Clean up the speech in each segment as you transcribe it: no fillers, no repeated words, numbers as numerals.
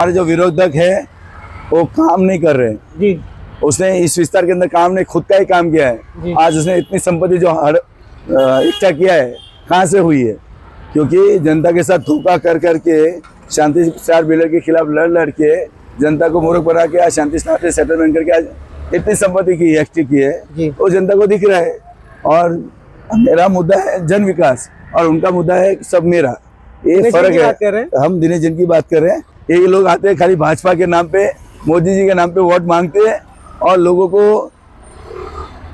हमारे जो विरोधक है वो काम नहीं कर रहे जी। उसने इस विस्तार के अंदर काम नहीं, खुद का ही काम किया है। आज उसने इतनी संपत्ति जो इकट्ठा किया है कहाँ से हुई है? क्योंकि जनता के साथ धोखा कर करके शांति स्टार बिल्डर के खिलाफ लड़ के जनता को मूर्ख बना के आज शांति स्टार से सेटलमेंट करके आज इतनी संपत्ति की एक्टिव की है, वो जनता को दिख रहा है। और मेरा मुद्दा है जन विकास और उनका मुद्दा है सब मेरा, ये फर्क है। हम दिनेश जैन की बात कर रहे हैं। ये लोग आते हैं खाली भाजपा के नाम पे, मोदी जी के नाम पे वोट मांगते हैं और लोगों को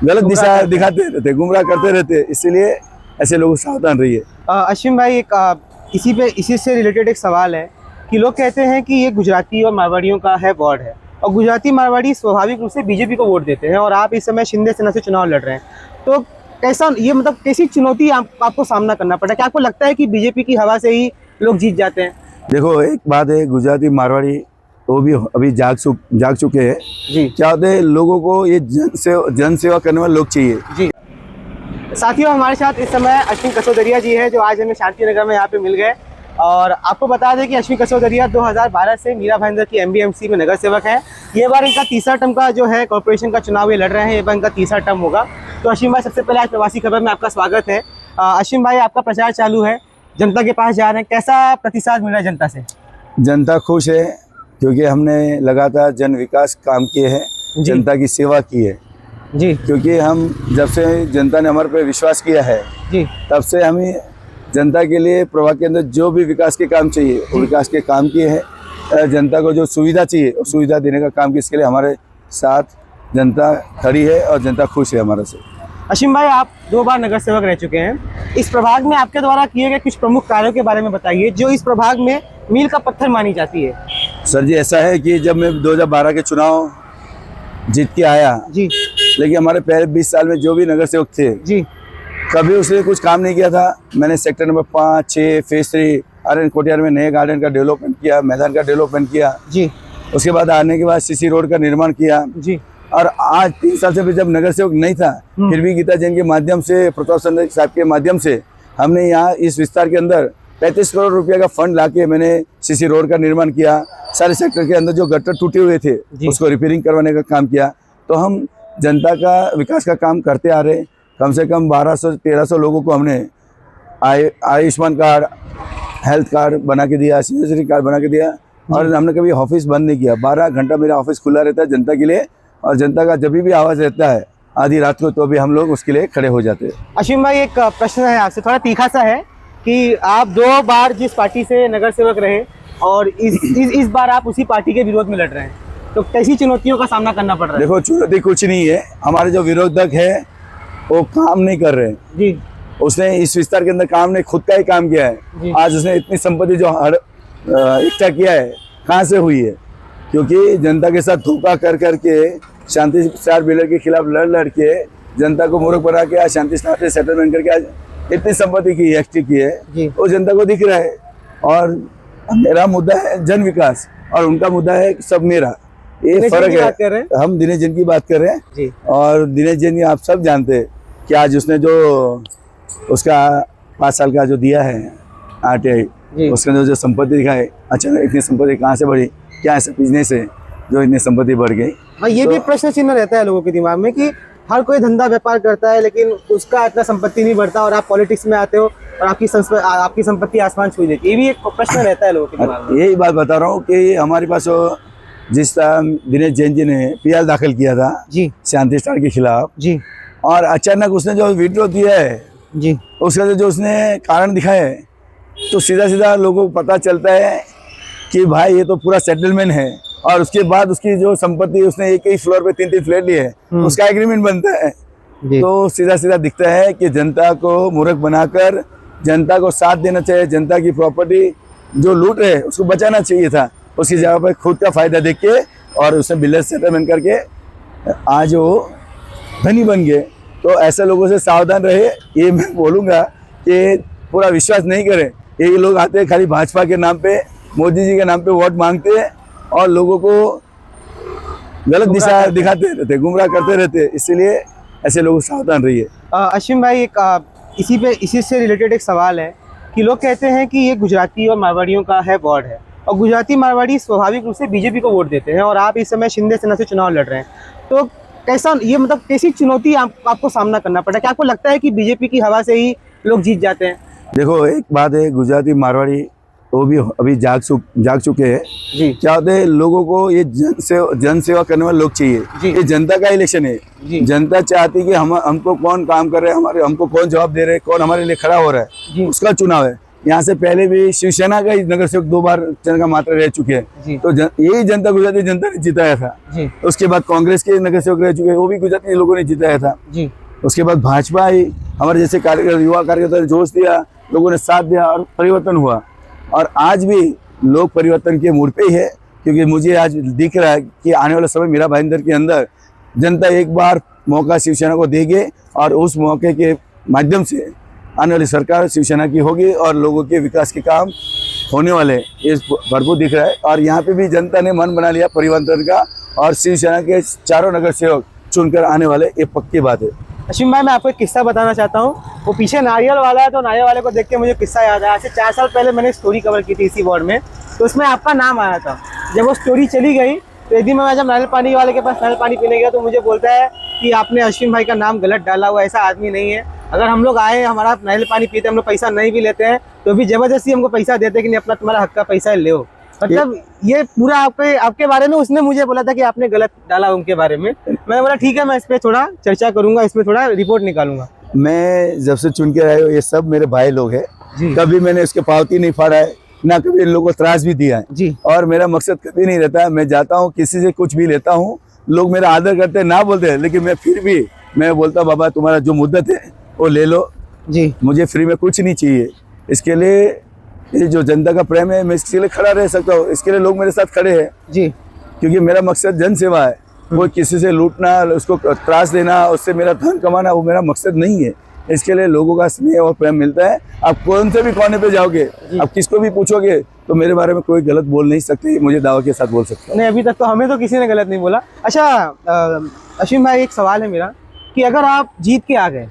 गलत दिशा दिखाते रहते, गुमराह करते रहते। इसीलिए ऐसे लोग सावधान रहिए। अश्विन भाई, एक इसी से रिलेटेड एक सवाल है कि लोग कहते हैं कि ये गुजराती और मारवाड़ियों का है वार्ड है और गुजराती मारवाड़ी स्वाभाविक रूप से बीजेपी को वोट देते हैं और आप इस समय शिंदे सेना से चुनाव लड़ रहे हैं, तो कैसा ये मतलब कैसी चुनौती आपको सामना करना पड़ा? क्या आपको लगता है कि बीजेपी की हवा से ही लोग जीत जाते हैं? देखो, एक बात है, गुजराती मारवाड़ी वो भी अभी जाग चुके हैं जी। क्या होते हैं, लोगों को ये जन सेवा करने वाले लोग चाहिए जी। साथियों, हमारे साथ इस समय अश्विन कसोदरिया जी हैं जो आज हमें शांति नगर में यहाँ पे मिल गए। और आपको बता दें कि अश्विन कसोदरिया 2012 से मीरा भाईंदर की एमबीएमसी में नगर सेवक हैं। ये बार इनका तीसरा टर्म का जो है कॉर्पोरेशन का चुनाव ये लड़ रहे हैं, ये बार इनका तीसरा टर्म होगा। तो अश्विन भाई, सबसे पहले आज प्रवासी खबर में आपका स्वागत है। अश्विन भाई, आपका प्रचार चालू है, जनता के पास जा रहे हैं, कैसा प्रतिसाद मिल रहा है जनता से? जनता खुश है क्योंकि हमने लगातार जन विकास काम किए हैं, जनता की सेवा की है जी। क्योंकि हम जब से जनता ने हमारे पे विश्वास किया है जी, तब से हमें जनता के लिए प्रभाग के अंदर जो भी विकास के काम चाहिए वो विकास के काम किए हैं। जनता को जो सुविधा चाहिए वो सुविधा देने का काम किया। इसके लिए हमारे साथ जनता खड़ी है और जनता खुश है हमारे से। अश्विन भाई, आप 2 बार नगर सेवक रह चुके हैं। इस प्रभाग में आपके द्वारा किए गए कुछ प्रमुख कार्यों के बारे में बताइए जो इस प्रभाग में मील का पत्थर मानी जाती है। सर जी, ऐसा है कि जब मैं 2012 के चुनाव जीत के आया जी, लेकिन हमारे पहले 20 साल में जो भी नगर सेवक थे जी, कभी उसने कुछ काम नहीं किया था। मैंने sector number 5, 6, phase 3 Aryan Kotiyar में नए गार्डन का डेवलपमेंट किया, मैदान का डेवलपमेंट किया जी। उसके बाद आने के बाद सीसी रोड का निर्माण किया जी। और आज 3 साल से भी जब नगर सेवक नहीं था फिर भी गीता जैन के माध्यम से, प्रताप चंद्र साहब के माध्यम से हमने यहाँ इस विस्तार के अंदर 35 करोड़ रुपया का फंड लाके मैंने सीसी रोड का निर्माण किया। सारे सेक्टर के अंदर जो गटर टूटे हुए थे उसको रिपेयरिंग करवाने का काम किया। तो हम जनता का विकास का काम करते आ रहे। कम से कम 1200-1300 लोगों को हमने आयुष्मान कार्ड, हेल्थ कार्ड बना के दिया, सीनियर कार्ड बना के दिया और हमने कभी ऑफिस बंद नहीं किया। 12 घंटा मेरा ऑफिस खुला रहता है जनता के लिए और जनता का जब भी आवाज़ रहता है आधी रात को तो भी हम लोग उसके लिए खड़े हो जाते हैं। अश्विन भाई, एक प्रश्न है आपसे, थोड़ा तीखा सा है कि आप 2 बार जिस पार्टी से नगर सेवक रहे और इस बार आप उसी पार्टी के विरोध में लड़ रहे हैं, तो कैसी चुनौतियों का सामना करना पड़ रहा है? देखो, चुनौती कुछ नहीं है। हमारे जो विरोधक है वो काम नहीं कर रहे जी। उसने इस विस्तार के अंदर काम नहीं, खुद का ही काम किया है। आज उसने इतनी संपत्ति जो इकट्ठा किया है कहाँ से हुई है? क्योंकि जनता के साथ धोखा कर करके शांति स्टार बिल्डर के खिलाफ लड़ के जनता को मूर्ख बना के आज शांति स्टार से सेटलमेंट करके आज इतनी संपत्ति की एक्टिव की है, वो जनता को दिख रहा है। और मेरा मुद्दा है जन विकास और उनका मुद्दा है सब मेरा, ये फर्क है। हम दिनेश जैन की बात कर रहे हैं जी। और दिनेश जैन आप सब जानते हैं कि आज उसने जो उसका 5 साल का जो दिया है RTI, उसके जो संपत्ति दिखा है, अच्छा इतनी संपत्ति कहाँ से बढ़ी, क्या ऐसा बिजनेस है जो इतनी संपत्ति बढ़ गई? हाँ, ये भी प्रश्न चिन्ह रहता है लोगों के दिमाग में कि हर कोई धंधा व्यापार करता है लेकिन उसका इतना संपत्ति नहीं बढ़ता और आप पॉलिटिक्स में आते हो और आपकी संपत्ति आसमान छू देती है। ये भी एक प्रश्न रहता है लोगों के दिमाग में। यही बात बता रहा हूँ कि हमारे पास जिस तरह दिनेश जैन जी ने PR दाखिल किया था जी शांति स्टार के खिलाफ जी, और अचानक उसने जो विड्रॉ दिया है जी, उसका जो उसने कारण दिखाया है तो सीधा सीधा लोगों को पता चलता है कि भाई ये तो पूरा सेटलमेंट है। और उसके बाद उसकी जो संपत्ति उसने एक ही फ्लोर पे 3-3 फ्लैट लिए है उसका एग्रीमेंट बनता है। तो सीधा सीधा दिखता है कि जनता को मूर्ख बनाकर जनता को साथ देना चाहिए, जनता की प्रॉपर्टी जो लूट रहे उसको बचाना चाहिए था, उसकी जगह पर खुद का फायदा देख के और उसने बिल्डर सेटलमेंट करके आज वो धनी बन गए। तो ऐसे लोगों से सावधान रहे, ये मैं बोलूँगा कि पूरा विश्वास नहीं करें। ये लोग आते हैं खाली भाजपा के नाम पे, मोदी जी के नाम पे वोट मांगते हैं और लोगों को गलत दिशा दिखाते रहते, गुमराह करते रहते। इसीलिए ऐसे लोग सावधान रहिए। अश्विन भाई, एक इसी से रिलेटेड एक सवाल है कि लोग कहते हैं कि ये गुजराती और मारवाड़ियों का है वार्ड है और गुजराती मारवाड़ी स्वाभाविक रूप से बीजेपी को वोट देते हैं, और आप इस समय शिंदे सेना से चुनाव लड़ रहे हैं। तो कैसा ये मतलब कैसी चुनौती आपको सामना करना पड़ा? क्या आपको लगता है कि बीजेपी की हवा से ही लोग जीत जाते हैं? देखो, एक बात है, गुजराती मारवाड़ी वो भी अभी जाग चुके हैं। जी क्या होते हैं, लोगों को ये जन सेवा करने वाले लोग चाहिए। जी। ये जनता का इलेक्शन है। जी। जनता चाहती है कि हमको कौन काम कर रहे हैं, हमको कौन जवाब दे रहे हैं, कौन हमारे लिए खड़ा हो रहा जी। है, उसका चुनाव है। यहाँ से पहले भी शिवसेना का ही नगर सेवक 2 बार चरण का मात्रा रह चुके जी। हैं। तो यही जनता, गुजराती जनता ने जिताया था। जी उसके बाद कांग्रेस के नगर सेवक रह चुके हैं, वो भी गुजराती लोगों ने जिताया था। जी उसके बाद भाजपा आई, हमारे जैसे युवा कार्यकर्ता ने जोश दिया, लोगों ने साथ दिया और परिवर्तन हुआ। और आज भी लोग परिवर्तन के मूड पे ही है, क्योंकि मुझे आज दिख रहा है कि आने वाले समय मीरा भाईंदर के अंदर जनता एक बार मौका शिवसेना को देगी, और उस मौके के माध्यम से आने वाली सरकार शिवसेना की होगी और लोगों के विकास के काम होने वाले, ये भरपूर दिख रहा है। और यहाँ पे भी जनता ने मन बना लिया परिवर्तन का, और शिवसेना के चारों नगर सेवक चुनकर आने वाले, ये पक्की बात है। अश्विन भाई, मैं आपको एक किस्सा बताना चाहता हूँ। वो पीछे नारियल वाला है, तो नारियल वाले को देख के मुझे किस्सा याद आया। आज से 4 साल पहले मैंने स्टोरी कवर की थी इसी वार्ड में, तो उसमें आपका नाम आया था। जब वो स्टोरी चली गई तो एक दिन मैं जब नारियल पानी वाले के पास नारियल पानी पीने गया, तो मुझे बोलता है कि आपने अश्विन भाई का नाम गलत डाला हुआ, ऐसा आदमी नहीं है। अगर हम लोग आए, हमारा नारियल पानी पीते, हम लोग पैसा नहीं भी लेते हैं, तो भी जबरदस्ती हमको पैसा देते कि नहीं, अपना तुम्हारा हक का पैसा ले लो। मतलब ये पूरा आपके बारे में उसने मुझे बोला था कि आपने गलत डाला उनके बारे में। मैंने बोला ठीक है, मैं इस पे थोड़ा चर्चा करूंगा, इसमें थोड़ा रिपोर्ट निकालूंगा। मैं जब से चुन के आए हो, ये सब मेरे भाई लोग हैं। कभी मैंने उसके पावती नहीं फाड़ा है, ना कभी इन लोगों को त्रास भी दिया है जी। और मेरा मकसद कभी नहीं रहता है, मैं जाता हूँ किसी से कुछ भी लेता हूँ, लोग मेरा आदर करते हैं, ना बोलते हैं, लेकिन मैं फिर भी मैं बोलता हूँ बाबा तुम्हारा जो मुद्दत है वो ले लो जी, मुझे फ्री में कुछ नहीं चाहिए। इसके लिए ये जो जनता का प्रेम है, मैं इसके लिए खड़ा रह सकता हूँ, इसके लिए लोग मेरे साथ खड़े हैं जी। क्योंकि मेरा मकसद जन सेवा है। वो किसी से लूटना, उसको त्रास देना, उससे मेरा धन कमाना, वो मेरा मकसद नहीं है। इसके लिए लोगों का स्नेह और प्रेम मिलता है। आप कौन से भी कोने पे जाओगे, आप किसको भी पूछोगे तो मेरे बारे में कोई गलत बोल नहीं सकते, मुझे दावा के साथ बोल सकते हैं। नहीं, अभी तक तो हमें तो किसी ने गलत नहीं बोला। अच्छा अश्विन भाई, एक सवाल है मेरा कि अगर आप जीत के आ गए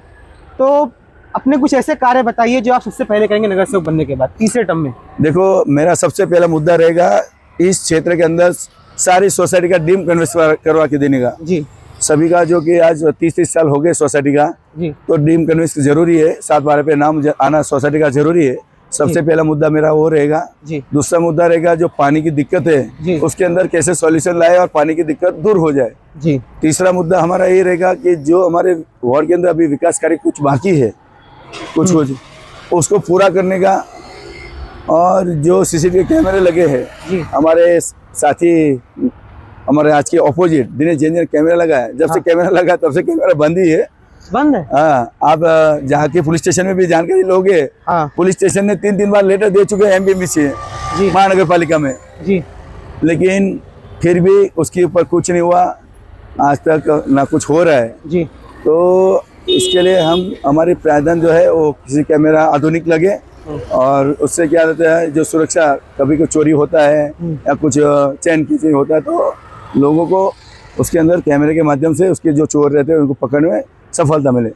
तो अपने कुछ ऐसे कार्य बताइए जो आप सबसे पहले करेंगे नगर सेवक बनने के बाद, तीसरे टर्म में। देखो, मेरा सबसे पहला मुद्दा रहेगा इस क्षेत्र के अंदर सारी सोसाइटी का डीम कन्वेंस करवा के देने का। जी। सभी का जो कि आज 30-30 साल हो गए सोसाइटी का, जी। तो डीम कन्वेंस जरूरी है, 7/12 पे नाम आना सोसाइटी का जरूरी है। सबसे पहला मुद्दा मेरा वो रहेगा। जी। दूसरा मुद्दा रहेगा जो पानी की दिक्कत है उसके अंदर कैसे सॉल्यूशन लाए और पानी की दिक्कत दूर हो जाए। जी। तीसरा मुद्दा हमारा ये रहेगा कि जो हमारे वार्ड के अंदर अभी विकास कार्य कुछ बाकी है, कुछ उसको पूरा करने का, और जो सीसीटीवी कैमरे लगे हैं हमारे साथी, हमारे आज के ऑपोजिट दिनेश जैन ने कैमरा लगाया, जब से कैमरा लगा तब से कैमरा बंद ही है। बंद है? हाँ, आप जहाँ के पुलिस स्टेशन में भी जानकारी लोगे। हाँ। पुलिस स्टेशन ने 3 बार लेटर दे चुके हैं एमपीएमसी महानगर पालिका में जी, लेकिन फिर भी उसके ऊपर कुछ नहीं हुआ, आज तक ना कुछ हो रहा है जी। तो इसके लिए हमारी प्रावधान जो है वो किसी कैमरा आधुनिक लगे, और उससे क्या होता है जो सुरक्षा, कभी कुछ चोरी होता है या कुछ चैन की चीज होता है तो लोगों को उसके अंदर कैमरे के माध्यम से उसके जो चोर रहते हैं उनको पकड़ने में सफलता मिले।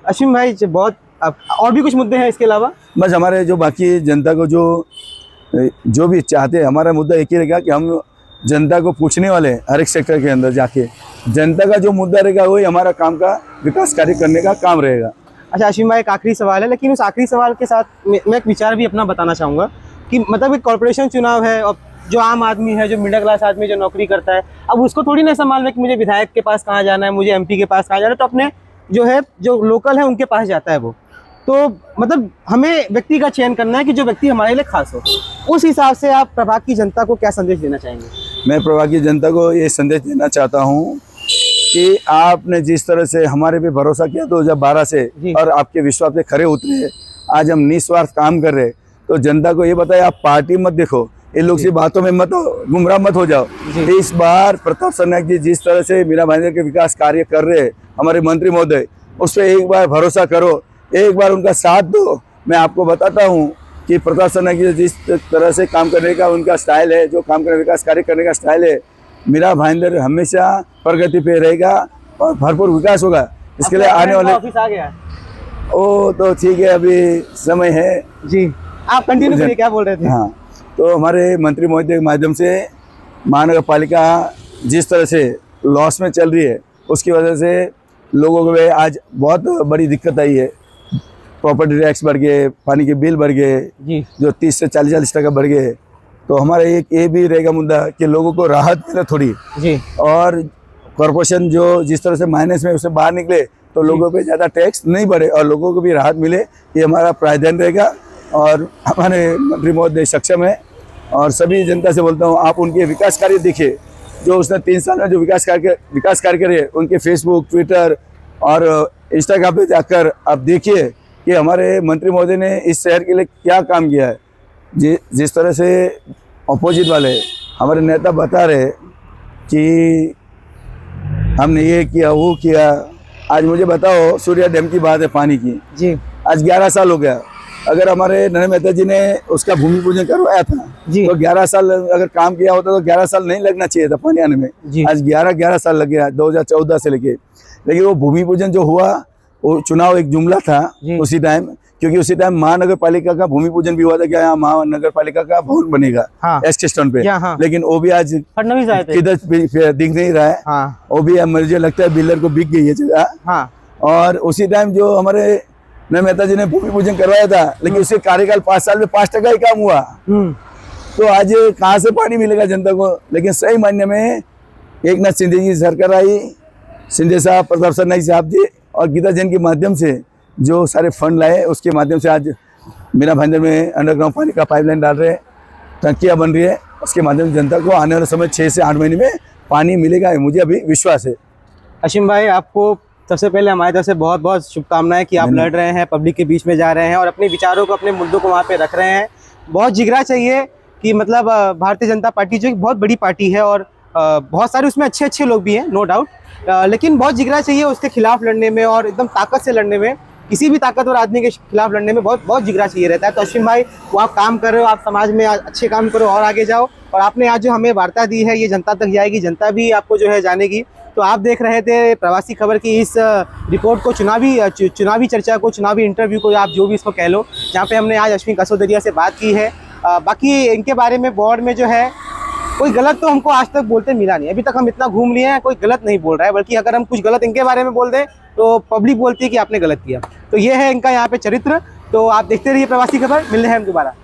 अश्विन भाई, बहुत और भी कुछ मुद्दे हैं इसके अलावा? बस हमारे जो बाकी जनता को जो भी चाहते हैं, हमारा मुद्दा एक ही रहेगा कि हम जनता को पूछने वाले हैं हर एक सेक्टर के अंदर जाके, जनता का जो मुद्दा रहेगा वही हमारा काम का विकास कार्य करने का काम रहेगा। अच्छा अश्विन भाई, एक आखिरी सवाल है, लेकिन उस आखिरी सवाल के साथ मैं एक विचार भी अपना बताना चाहूँगा कि मतलब एक कॉर्पोरेशन चुनाव है और जो आम आदमी है, जो मिडिल क्लास आदमी जो नौकरी करता है, अब उसको थोड़ी ना संभालना है कि मुझे विधायक के पास कहाँ जाना है, मुझे एमपी के पास कहाँ जाना है, तो अपने जो है जो लोकल है उनके पास जाता है वो। तो मतलब हमें व्यक्ति का चयन करना है कि जो व्यक्ति हमारे लिए खास हो। उस हिसाब से आप प्रभाग की जनता को क्या संदेश देना चाहेंगे? मैं प्रभाग की जनता को ये संदेश देना चाहता हूँ कि आपने जिस तरह से हमारे पे भरोसा किया 2012 से और आपके विश्वास पे खरे उतरे, आज हम निस्वार्थ काम कर रहे, तो जनता को ये बताए आप पार्टी मत देखो, इन लोग की बातों में मत हो, गुमराह मत हो जाओ। इस बार प्रताप सरनाईक जी जिस तरह से मीरा भाईंदर के विकास कार्य कर रहे हैं, हमारे मंत्री महोदय, उस पर एक बार भरोसा करो, एक बार उनका साथ दो। मैं आपको बताता हूँ कि प्रताप सरनाईक जी जिस तरह से काम करने का उनका स्टाइल है, जो काम करने विकास कार्य करने का स्टाइल है, मीरा भाईंदर हमेशा प्रगति पे रहेगा और भरपूर विकास होगा। इसके लिए आने वाले ऑफिस आ गया ओ तो ठीक है, अभी समय है जी, आप कंटिन्यू करिए, क्या बोल रहे थे? हाँ, तो हमारे मंत्री महोदय के माध्यम से महानगर पालिका जिस तरह से लॉस में चल रही है, उसकी वजह से लोगों को आज बहुत बड़ी दिक्कत आई है। प्रॉपर्टी टैक्स बढ़ गए, पानी के बिल बढ़ गए जी जो 30 से 40 टका बढ़ गए। तो हमारा एक ये भी रहेगा मुद्दा कि लोगों को राहत मिले थोड़ी, जी और कॉरपोरेशन जो जिस तरह से माइनस में उससे बाहर निकले तो लोगों पे ज़्यादा टैक्स नहीं बढ़े और लोगों को भी राहत मिले, ये हमारा प्रावधान रहेगा। और हमारे मंत्री महोदय सक्षम है, और सभी जनता से बोलता हूँ आप उनके विकास कार्य देखिए, जो उसने 3 साल में जो विकास कार्य करे, उनके फेसबुक, ट्विटर और इंस्टाग्राम पे जाकर आप देखिए कि हमारे मंत्री महोदय ने इस शहर के लिए क्या काम किया है। जिस तरह से अपोजिट वाले हमारे नेता बता रहे कि हमने ये किया वो किया, आज मुझे बताओ सूर्या डैम की बात है पानी की, जी आज 11 साल हो गया। अगर हमारे नरेंद्र मेहता जी ने उसका भूमि पूजन करवाया था जी तो 11 साल अगर काम किया होता तो 11 साल नहीं लगना चाहिए था पानी आने में। जी आज 11 साल लग गया 2014 से लेके। लेकिन वो भूमि पूजन जो हुआ वो चुनाव एक जुमला था जी। उसी टाइम, क्योंकि उसी टाइम महानगर पालिका का भूमि पूजन भी हुआ था कि यहाँ महानगर पालिका का भवन बनेगा हाँ। एस के स्टैंड पे, हाँ। लेकिन वो भी आज फडणवीस आए थे। किधर दिख नहीं रहा है। हाँ वो भी मुझे लगता है बिल्डर को बिक गई है जगह। हाँ और उसी टाइम जो हमारे नरेंद्र मेहता जी ने भूमि पूजन करवाया था, लेकिन उसके कार्यकाल 5 साल में 5 टका ही काम हुआ। तो आज कहाँ से पानी मिलेगा जनता को। लेकिन सही मायने में एकनाथ शिंदे जी सरकार आई, शिंदे साहब, प्रताप सरनाईक साहब जी और गीता जैन के माध्यम से जो सारे फंड लाए, उसके माध्यम से आज मीरा भाईंदर में अंडरग्राउंड पानी का पाइपलाइन डाल रहे हैं, टंकियाँ बन रही है, उसके माध्यम से जनता को आने वाले समय 6 से 8 महीने में पानी मिलेगा, मुझे अभी विश्वास है। असीम भाई, आपको सबसे पहले हमारी तरफ से बहुत बहुत शुभकामनाएं कि आप लड़ रहे हैं, पब्लिक के बीच में जा रहे हैं और अपने विचारों को, अपने मुद्दों को वहाँ पे रख रहे हैं। बहुत जिगरा चाहिए कि मतलब भारतीय जनता पार्टी जो एक बहुत बड़ी पार्टी है और बहुत सारे उसमें अच्छे अच्छे लोग भी हैं, नो डाउट, लेकिन बहुत जिगरा चाहिए उसके खिलाफ लड़ने में और एकदम ताकत से लड़ने में, किसी भी ताकतवर आदमी के खिलाफ लड़ने में बहुत बहुत जिगरा चाहिए रहता है। तो असीम भाई, वो आप काम कर रहे हो, आप समाज में अच्छे काम करो और आगे जाओ। और आपने आज जो हमें वार्ता दी है ये जनता तक जाएगी, जनता भी आपको जो है जानेगी। तो आप देख रहे थे प्रवासी खबर की इस रिपोर्ट को, चुनावी चर्चा को, चुनावी इंटरव्यू को, आप जो भी इसको कह लो, जहाँ पे हमने आज अश्विन कसोदरिया से बात की है। बाकी इनके बारे में बोर्ड में जो है कोई गलत तो हमको आज तक बोलते मिला नहीं। अभी तक हम इतना घूम लिए हैं, कोई गलत नहीं बोल रहा है, बल्कि अगर हम कुछ गलत इनके बारे में बोल दें तो पब्लिक बोलती है कि आपने गलत किया। तो ये है इनका यहाँ पे चरित्र। तो आप देखते रहिए प्रवासी खबर, मिलते हैं हम दोबारा।